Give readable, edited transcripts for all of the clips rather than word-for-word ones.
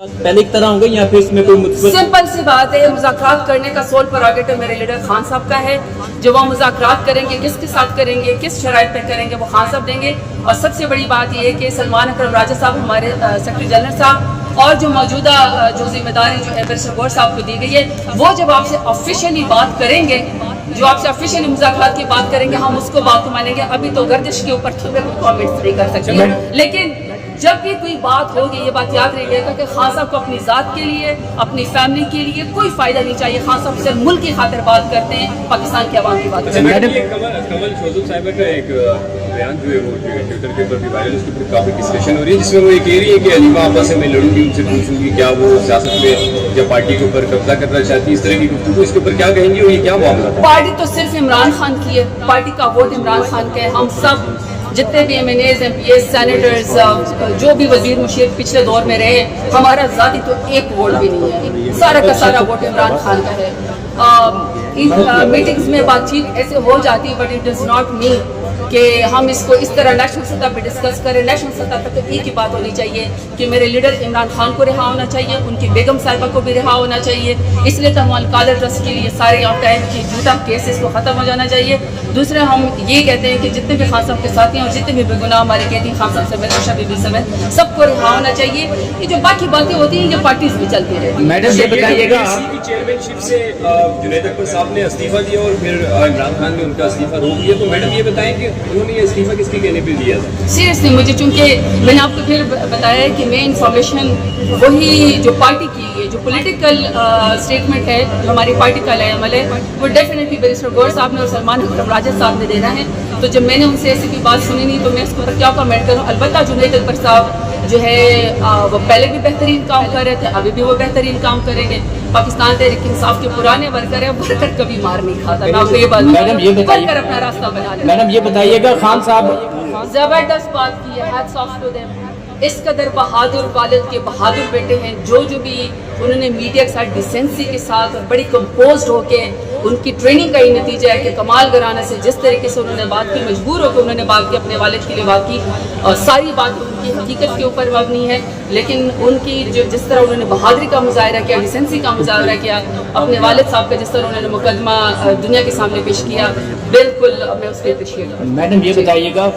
پہلے کی طرح ہوں گے یا پھر اس میں کوئی مثبت؟ سمپل سی بات ہے، مذاکرات کرنے کا سول پروگیٹو میرے لیڈر خان صاحب کا ہے. جو وہ مذاکرات کریں گے کس کے ساتھ کریں گے، کس شرائط پہ کریں گے، وہ خان صاحب دیں گے. اور سب سے بڑی بات یہ ہے کہ سلمان اکرم راجہ صاحب ہمارے سیکرٹری جنرل صاحب اور جو موجودہ جو ذمہ داری جو ہے بیرسٹر غور صاحب کو دی گئی ہے، وہ جب آپ سے آفیشیلی بات کریں گے، جو آپ سے آفیشیلی مذاکرات کی بات کریں گے، ہم اس کو بات مانیں گے. ابھی تو گردش کے اوپر کوئی کامنٹس نہیں کر سکتے، لیکن جب بھی کوئی بات ہوگی یہ بات یاد رہے گا کہ خان صاحب کو اپنی ذات کے لیے، اپنی فیملی کے لیے کوئی فائدہ نہیں چاہیے. خان صاحب صرف ملک کی خاطر بات کرتے ہیں، پاکستان کے عوام کی بات کرتے ہیں. کمل شوزل صاحبہ کا ایک بیان جو ہے وہ ٹویٹر کے اوپر بھی وائرل، اس کے اوپر کافی ڈسکشن ہو رہی ہے، جس میں وہ یہ کہہ رہی ہے کہ علیمہ آپا سے میں لڑوں گی، ان سے پوچھوں گی کیا وہ سیاست میں یا پارٹی کے اوپر قبضہ کرنا چاہتی ہے. اس طرح کی گفتگو اس کے اوپر کیا کہیں گی اور یہ کیا معاملہ ہے؟ پارٹی تو صرف عمران خان کی ہے، پارٹی کا ووٹ عمران خان کا ہے. ہم سب جتنے بھی MNAs MP سینیٹرز جو بھی وزیر مشیر پچھلے دور میں رہے، ہمارا ذاتی تو ایک ووٹ بھی نہیں ہے، سارا کا سارا ووٹ عمران خان کا ہے. میٹنگز میں بات چیت ایسے ہو جاتی ہے، but it does not mean کہ ہم اس کو اس طرح نیشنل سطح پہ ڈسکس کریں. نیشنل سطح پہ تو ایک ہی بات ہونی چاہیے کہ میرے لیڈر عمران خان کو رہا ہونا چاہیے، ان کی بیگم صاحبہ کو بھی رہا ہونا چاہیے. اس لیے تو ہم القادر ٹرسٹ کے لیے سارے آف ٹائم کی جھوٹا کیسز کو ختم ہو جانا چاہیے. دوسرا ہم یہ کہتے ہیں کہ جتنے بھی خان صاحب کے ساتھی ہیں اور جتنے بھی بے گناہ ہمارے کہتے ہیں، خان صاحب سمیت عائشہ بی بی سمیت، سب کو رہا ہونا چاہیے. یہ جو باقی باتیں ہوتی ہیں یہ پارٹیز بھی چلتی رہتی ہیں. میڈم یہ بتائیے گا، چیئرمین شپ سے جنید اکبر صاحب نے استعفیٰ دیا اور پھر عمران خان نے ان کا استعفیٰ روک دیا، تو میڈم یہ بتائیں کہ انہوں نے یہ استعفیٰ کس کے کہنے پہ دیا تھا؟ سیریسلی مجھے، چونکہ میں نے آپ کو پھر بتایا ہے کہ میں انفارمیشن وہی جو پارٹی کی ہے، جو پولیٹیکل اسٹیٹمنٹ ہے، جو ہماری پارٹی کا عمل ہے، وہ ڈیفینیٹلی بیرسٹر غور صاحب نے اور سلمان اکرم راجہ صاحب نے دینا ہے. تو جب میں نے ان سے ایسی کوئی بات سنی نہیں تو میں اس کے اوپر کیا کمنٹ کروں. البتہ جنید اکبر صاحب جو ہے وہ پہلے بھی بہترین کام کر رہے تھے، ابھی بھی وہ بہترین کام کریں گے. پاکستان تحریک انصاف کے پرانے ورکر ہیں، ورکر کبھی مار نہیں کھاتا. میں آپ کو یہ بات میڈم یہ بتائیے، ورکر اپنا راستہ بنا لیں. میڈم یہ بتائیے گا، خان صاحب زبردست بات کی ہے، ہیٹس آف ٹو دیم. اس قدر بہادر والد کے بہادر بیٹے ہیں، جو بھی انہوں نے میڈیا کے ساتھ ڈیسنسی کے ساتھ اور بڑی کمپوزڈ ہو کے، ان کی ٹریننگ کا ہی نتیجہ ہے کہ کمال گرانا سے جس طریقے سے انہوں نے بات کی، مجبور ہو کے انہوں نے بات کی، اپنے والد کے لیے بات کی، اور ساری بات ان کی حقیقت کے اوپر مبنی ہے. لیکن ان کی جس طرح انہوں نے بہادری کا مظاہرہ کیا، ڈیسنسی کا مظاہرہ کیا، اپنے والد صاحب کا جس طرح انہوں نے مقدمہ دنیا کے سامنے پیش کیا، بالکل میں اس کو اپریشیٹ کروں. میڈم یہ بتائیے گا،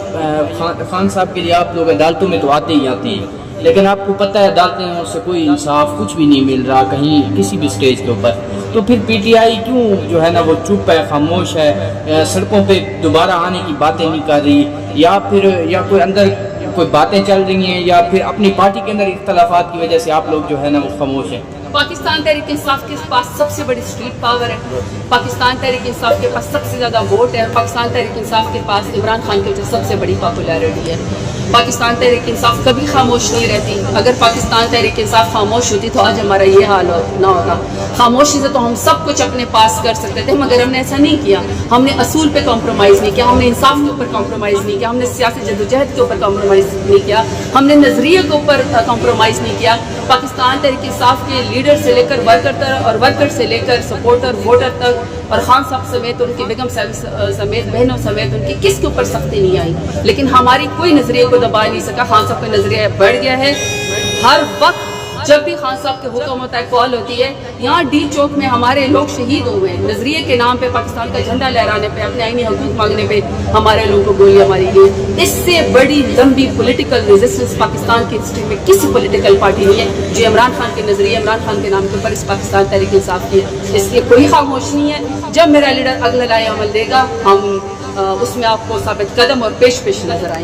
خان صاحب کے لیے آپ لوگ عدالتوں میں تو آتے ہی آتے ہیں، لیکن آپ کو پتہ ہے عدالتیں سے کوئی انصاف کچھ بھی نہیں مل رہا کہیں کسی بھی سٹیج کے اوپر. تو پھر پی ٹی آئی کیوں جو ہے نا وہ چپ ہے، خاموش ہے، سڑکوں پہ دوبارہ آنے کی باتیں نہیں کر رہی، یا پھر یا کوئی اندر کوئی باتیں چل رہی ہیں، یا پھر اپنی پارٹی کے اندر اختلافات کی وجہ سے آپ لوگ جو ہے نا وہ خاموش ہیں؟ پاکستان تحریک انصاف کے پاس سب سے بڑی اسٹریٹ پاور ہے، پاکستان تحریک انصاف کے پاس سب سے زیادہ ووٹ ہے، پاکستان تحریک انصاف کے پاس عمران خان کی وجہ سب سے بڑی پاپولیرٹی ہے. پاکستان تحریک انصاف کبھی خاموش نہیں رہتی. اگر پاکستان تحریک انصاف خاموش ہوتی تو آج ہمارا یہ حال نہ ہوتا. خاموشی سے تو ہم سب کچھ اپنے پاس کر سکتے تھے، مگر ہم نے ایسا نہیں کیا. ہم نے اصول پہ کمپرومائز نہیں کیا، ہم نے انصاف کے اوپر کمپرومائز نہیں کیا، ہم نے سیاسی جدوجہد کے اوپر کمپرومائز نہیں کیا، ہم نے نظریے کے اوپر کمپرومائز نہیں کیا. پاکستان تحریک انصاف کے لیڈر سے لے کر ورکر تک، اور ورکر سے لے کر سپورٹر ووٹر تک، اور خان صاحب سمیت ان کی بیگم صاحب سمیت بہنوں سمیت ان کی کس کے اوپر سختی نہیں آئی. لیکن ہماری کوئی نظریے کو دبا نہیں سکا. خان صاحب کا نظریہ بڑھ گیا ہے. ہر وقت جب بھی خان صاحب کے حکم ہوتا ہے، کال ہوتی ہے، یہاں ڈی چوک میں ہمارے لوگ شہید ہوئے ہیں نظریے کے نام پہ، پاکستان کا جھنڈا لہرانے پہ، اپنے آئینی حقوق مانگنے پہ ہمارے لوگوں کو گولیاں ماری گئی. اس سے بڑی لمبی پولیٹیکل ریزسٹنس پاکستان کی ہسٹری میں کسی پولیٹیکل پارٹی نہیں ہے جو عمران خان کے نظریے، عمران خان کے نام کے اوپر اس پاکستان تحریک انصاف کی ہے. اس لیے کوئی خاموش نہیں ہے. جب میرا لیڈر اگلا لائے عمل دے گا، ہم اس میں آپ کو ثابت قدم اور پیش نظر آئیں گے.